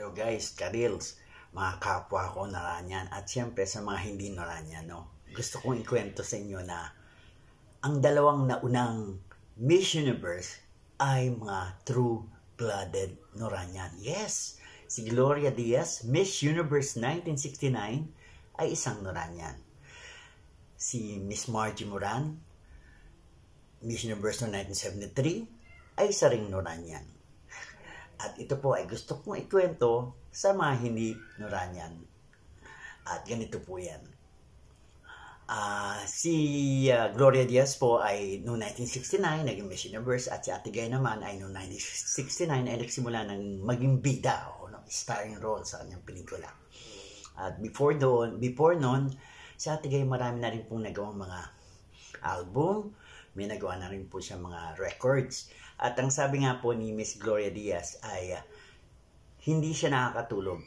Hello guys, Karils, mga kapwa ko Noranyan at siyempre sa mga hindi Noranyan, no? Gusto kong ikwento sa inyo na ang dalawang naunang Miss Universe ay mga true-blooded Noranyan. Yes, si Gloria Diaz, Miss Universe 1969 ay isang Noranyan. Si Miss Margie Moran, Miss Universe no 1973 ay isa ring Noranyan. At ito po ay gusto kong ikwento sa mga hindi Noranyan. At ganito po yan. Si Gloria Diaz po ay noong 1969 naging Miss Universe at si Ate Guy naman ay noong 1969 ay nagsimula ng maging bida o starring role sa kanyang pelikula. At before noon, si Ate Guy marami na rin pong nagawang mga album, may nagawa na rin po siya mga records. At ang sabi nga po ni Miss Gloria Diaz ay hindi siya nakakatulog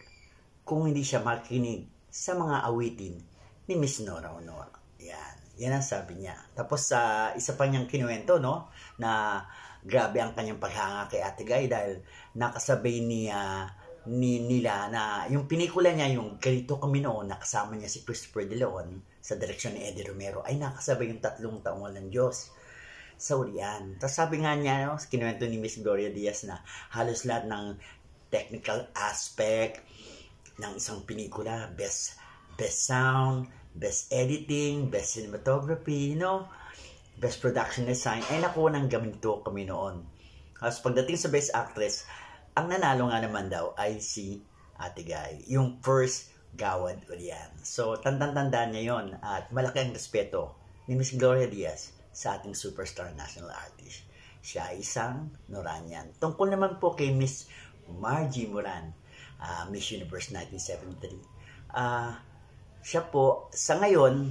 kung hindi siya makinig sa mga awitin ni Miss Nora Honor. Yan ang sabi niya. Tapos isa pa niyang kinuwento, no, na grabe ang kanyang paghanga kay Ate Guy dahil nakasabay nila na yung pelikula niya, yung Ganito Kami Noon, nakasama niya si Christopher De Leon sa direksyon ni Eddie Romero, ay nakasabay yung 3 taong walang Diyos sa Urian. Tapos sabi nga niya, no, kinuwento ni Miss Gloria Diaz na halos lahat ng technical aspect ng isang pelikula, best sound, best editing, best cinematography, best production design, ay nakuha ng Ganito Kami Noon. Tapos pagdating sa best actress, ang nanalo nga naman daw ay si Ate Guy, yung first Gawad Urian. So, tandang-tandaan niya yon at malaki ang respeto ni Miss Gloria Diaz sa ating superstar national artist. Siya ay isang Noranyan. Tungkol naman po kay Miss Margie Moran, Miss Universe 1973. Siya po, sa ngayon,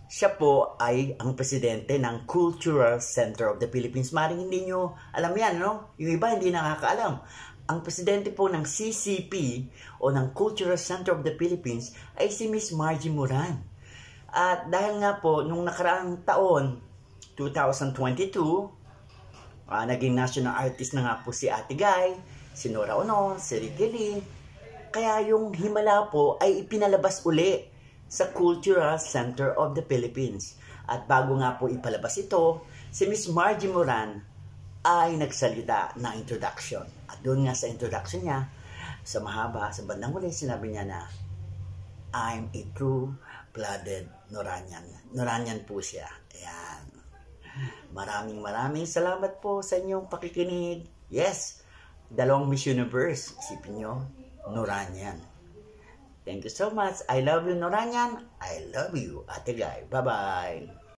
siya po ay ang presidente ng Cultural Center of the Philippines. Maring hindi nyo alam yan, no? Yung iba hindi nakakaalam. Ang presidente po ng CCP o ng Cultural Center of the Philippines ay si Miss Margie Moran. At dahil nga po, nung nakaraang taon, 2022, naging national artist na nga po si Ate Guy, si Nora Honor, si Ricky Lee. Kaya yung himala po ay ipinalabas uli sa Cultural Center of the Philippines. At bago nga po ipalabas ito, si Miss Margie Moran ay nagsalita na introduction. At doon nga sa introduction niya, sa mahaba, sa bandang huli, sinabi niya na, I'm a true-blooded Noranyan. Noranyan po siya. Ayan. Maraming salamat po sa inyong pakikinig. Yes, 2 Miss Universe. Isipin nyo, Noranyan. Thank you so much. I love you, Noranyan. I love you, Ate Guy. Bye-bye.